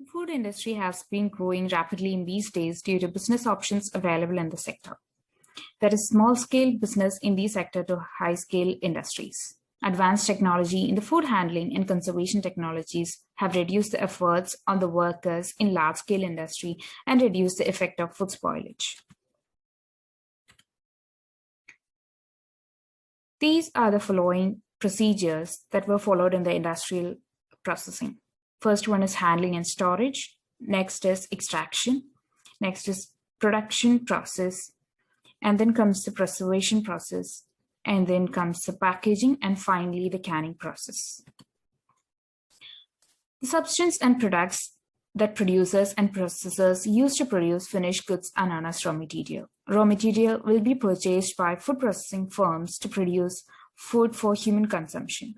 The food industry has been growing rapidly in these days due to business options available in the sector. There is small-scale business in the sector to high-scale industries. Advanced technology in the food handling and conservation technologies have reduced the efforts on the workers in large-scale industry and reduced the effect of food spoilage. These are the following procedures that were followed in the industrial processing. First one is handling and storage. Next is extraction. Next is production process. And then comes the preservation process. And then comes the packaging and finally the canning process. The substance and products that producers and processors use to produce finished goods are known as raw material. Raw material will be purchased by food processing firms to produce food for human consumption.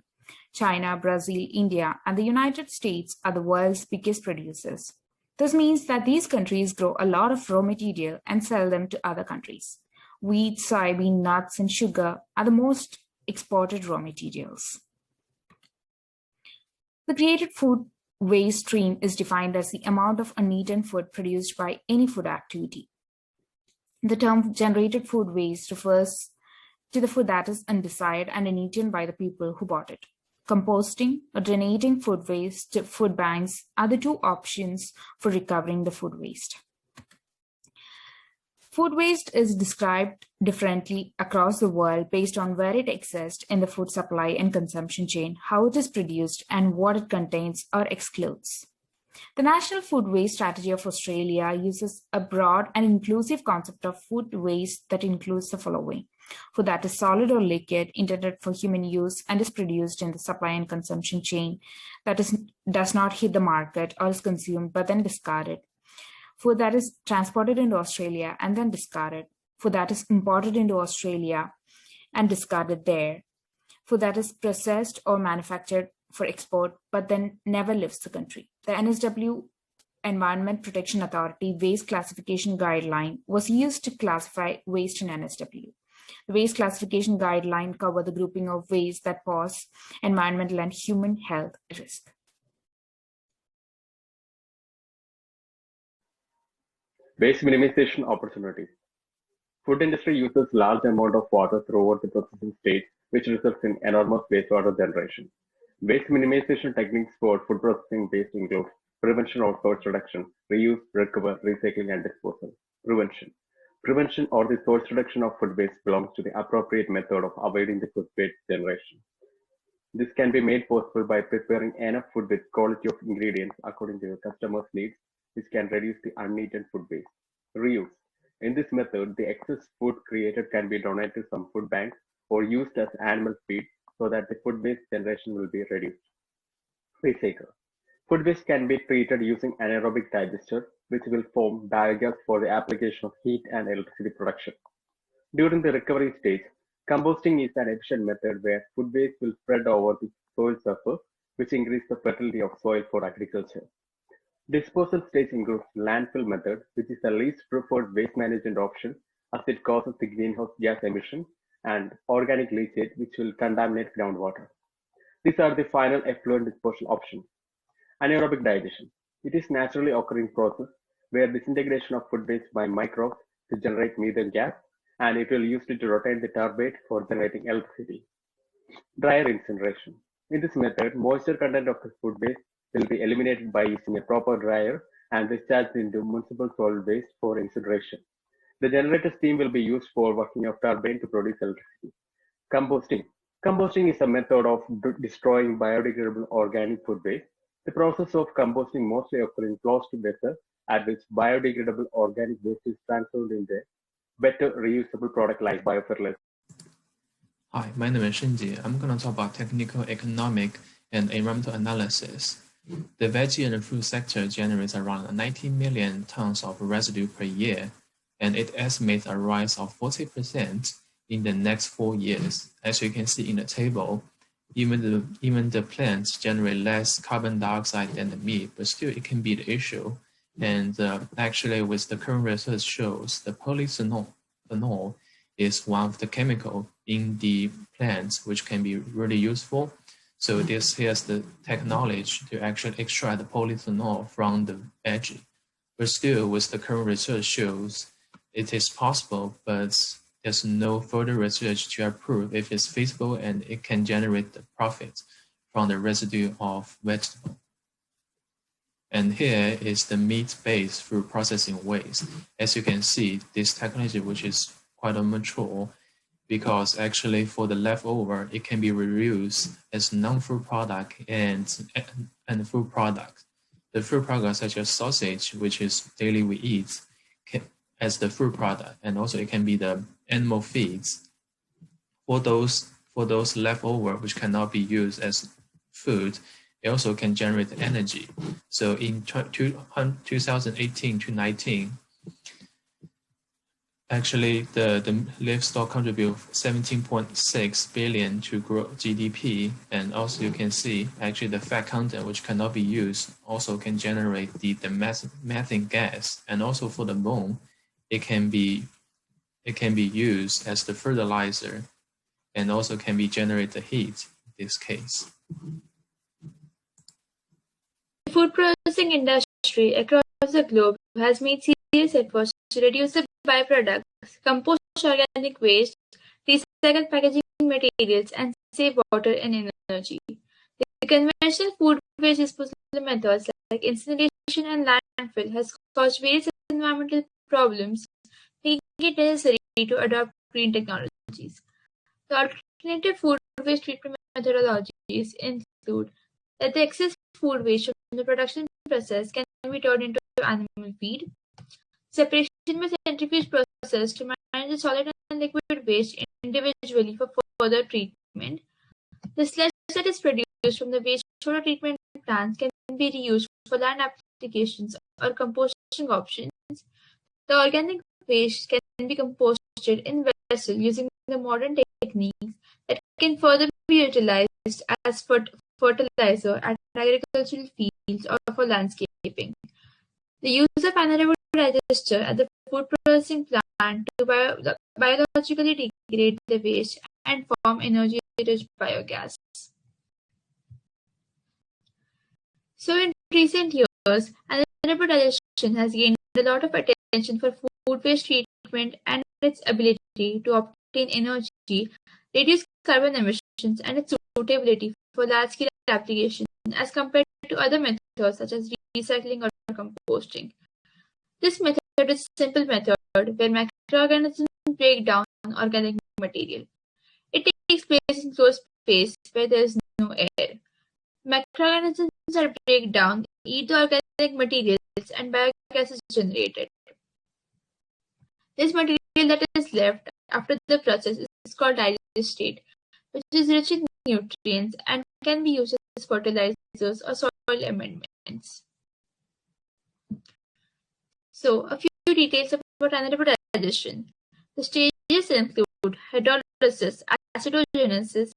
China, Brazil, India, and the United States are the world's biggest producers. This means that these countries grow a lot of raw material and sell them to other countries. Wheat, soybean, nuts, and sugar are the most exported raw materials. The created food waste stream is defined as the amount of uneaten food produced by any food activity. The term generated food waste refers to the food that is undesired and uneaten by the people who bought it. Composting or donating food waste to food banks are the two options for recovering the food waste. Food waste is described differently across the world based on where it exists in the food supply and consumption chain, how it is produced, and what it contains or excludes. The National Food Waste Strategy of Australia uses a broad and inclusive concept of food waste that includes the following: food that is solid or liquid, intended for human use, and is produced in the supply and consumption chain, that does not hit the market or is consumed but then discarded. Food that is transported into Australia and then discarded. Food that is imported into Australia and discarded there. Food that is processed or manufactured for export but then never leaves the country. The NSW Environment Protection Authority Waste Classification Guideline was used to classify waste in NSW. The Waste Classification Guideline covers the grouping of waste that pose environmental and human health risk. Waste minimization opportunities. Food industry uses large amount of water throughout the processing stage, which results in enormous wastewater generation. Waste minimization techniques for food processing waste include prevention or source reduction, reuse, recover, recycling, and disposal. Prevention. Prevention or the source reduction of food waste belongs to the appropriate method of avoiding the food waste generation. This can be made possible by preparing enough food with quality of ingredients according to the customer's needs, which can reduce the uneaten food waste. Reuse. In this method, the excess food created can be donated to some food banks or used as animal feed so that the food waste generation will be reduced. Recycle. Food waste can be treated using anaerobic digester, which will form biogas for the application of heat and electricity production. During the recovery stage, composting is an efficient method where food waste will spread over the soil surface, which increases the fertility of soil for agriculture. Disposal stage includes landfill method, which is the least preferred waste management option as it causes the greenhouse gas emission and organic leachate, which will contaminate groundwater. These are the final effluent disposal options. Anaerobic digestion. It is naturally occurring process where disintegration of food waste by microbes to generate methane gas, and it will use it to rotate the turbine for generating electricity. Dryer incineration. In this method, moisture content of the food waste will be eliminated by using a proper dryer and discharged into municipal solid waste for incineration. The generated steam will be used for working of turbine to produce electricity. Composting. Composting is a method of destroying biodegradable organic food waste. The process of composting mostly occurs in closed vessels at which biodegradable organic waste is transformed into better reusable product like biofertilizer. Hi, my name is Shenji. I'm going to talk about technical, economic, and environmental analysis. The veggie and fruit sector generates around 90 million tons of residue per year, and it estimates a rise of 40% in the next 4 years. As you can see in the table, even the plants generate less carbon dioxide than the meat, but still it can be the issue. And actually, with the current research shows, the polyphenol is one of the chemical in the plants which can be really useful So here's the technology to actually extract the polyphenol from the veggie. But still, with the current research shows it is possible, but there's no further research to approve if it's feasible and it can generate the profit from the residue of vegetable. And here is the meat-based food processing waste. As you can see, this technology, which is quite mature, because actually for the leftover, it can be reused as non-food product and food product. The food products such as sausage, which is daily we eat, as the food product, and also it can be the animal feeds. For those leftover which cannot be used as food, it also can generate energy. So in 2018 to 19, actually the livestock contribute 17.6 billion to grow GDP, and also you can see actually the fat content which cannot be used also can generate the methane gas, and also for the bone, it can be used as the fertilizer, and also can be generate the heat in this case. The food processing industry across the globe has made serious efforts to reduce the byproducts, compost organic waste, recycle packaging materials, and save water and energy. The conventional food waste disposal methods like incineration and landfill has caused various environmental problems, making it necessary to adopt green technologies. The alternative food waste treatment methodologies include that the excess food waste from the production process can be turned into animal feed, separation by centrifuge process to manage the solid and liquid waste individually for further treatment. The sludge that is produced from the wastewater treatment plants can be reused for land applications or composting options. The organic waste can be composted in vessels using the modern techniques that can further be utilized as fertilizer at agricultural fields or for landscaping. The use of anaerobic digester at the food processing plant to biologically degrade the waste and form energy-rich biogas. So in recent years, anaerobic digestion has gained a lot of attention for food waste treatment and its ability to obtain energy, reduce carbon emissions, and its suitability for large-scale applications as compared to other methods such as recycling or composting. This method is a simple method where microorganisms break down organic material. It takes place in closed space where there is no air. Microorganisms are break down, eat the organic materials, and biogas is generated. This material that is left after the process is called digestate, which is rich in nutrients and can be used as fertilizers or soil amendments. So, a few details about anaerobic digestion. The stages include hydrolysis, acidogenesis,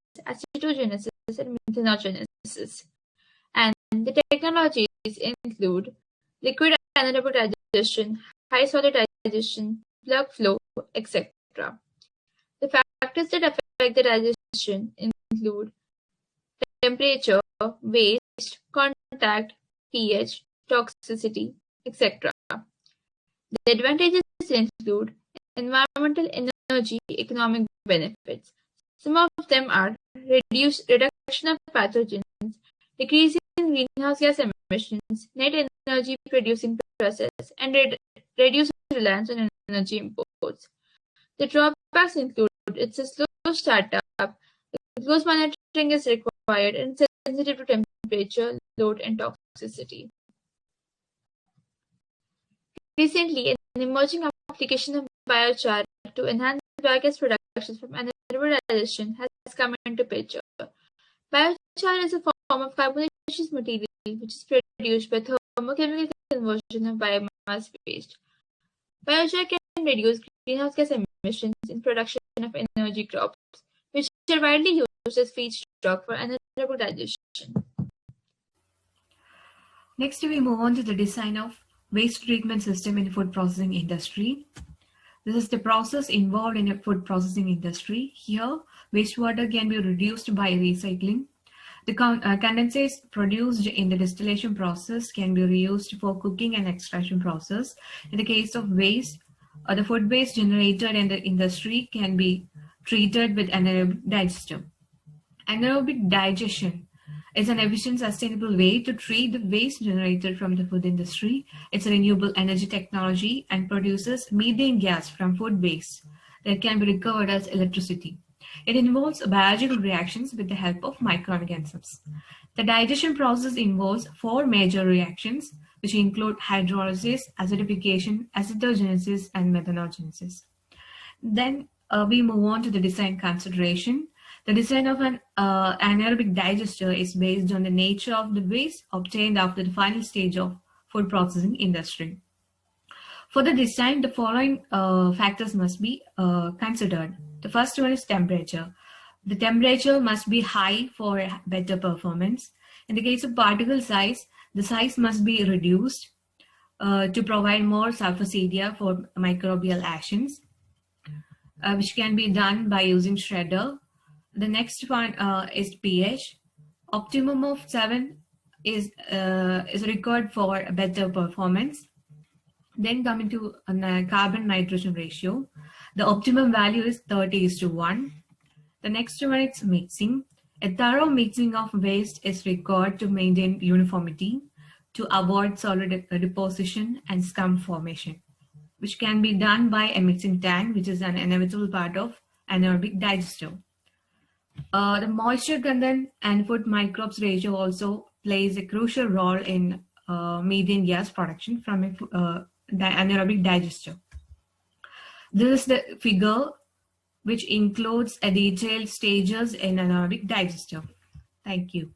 and methanogenesis. And the technologies include liquid anaerobic digestion, high solid digestion, plug flow, etc. The factors that affect the digestion include temperature, waste, contact, pH, toxicity, etc. The advantages include environmental, energy, economic benefits. Some of them are reduction of pathogens, decrease in greenhouse gas emissions, net energy producing process, and reduce reliance on energy imports. The drawbacks include it's a slow startup, close monitoring is required, and sensitive to temperature, load, and toxicity. Recently, an emerging application of biochar to enhance biogas production from anaerobic digestion has come into picture. Biochar is a form of carbonaceous material which is produced by thermochemical conversion of biomass waste. Biochar can reduce greenhouse gas emissions in production of energy crops, which are widely used as feedstock for anaerobic digestion. Next, we move on to the design of waste treatment system in the food processing industry. This is the process involved in a food processing industry. Here, wastewater can be reduced by recycling. The condensates produced in the distillation process can be reused for cooking and extraction process. In the case of waste, the food waste generated in the industry can be treated with anaerobic digester. Anaerobic digestion is an efficient, sustainable way to treat the waste generated from the food industry. It's a renewable energy technology and produces methane gas from food waste that can be recovered as electricity. It involves biological reactions with the help of microorganisms. The digestion process involves four major reactions, which include hydrolysis, acidification, acidogenesis, and methanogenesis. Then we move on to the design consideration. The design of an anaerobic digester is based on the nature of the waste obtained after the final stage of food processing industry. For the design, the following factors must be considered. The first one is temperature. The temperature must be high for better performance. In the case of particle size, the size must be reduced to provide more surface area for microbial actions, which can be done by using shredder. The next one is pH. Optimum of 7 is required for better performance. Then coming to carbon nitrogen ratio, the optimum value is 30:1. The next one is mixing. A thorough mixing of waste is required to maintain uniformity, to avoid solid deposition and scum formation, which can be done by a mixing tank, which is an inevitable part of anaerobic digester. The moisture content and food microbes ratio also plays a crucial role in methane gas production from the anaerobic digester. This is the figure which includes a detailed stages in anaerobic digester. Thank you.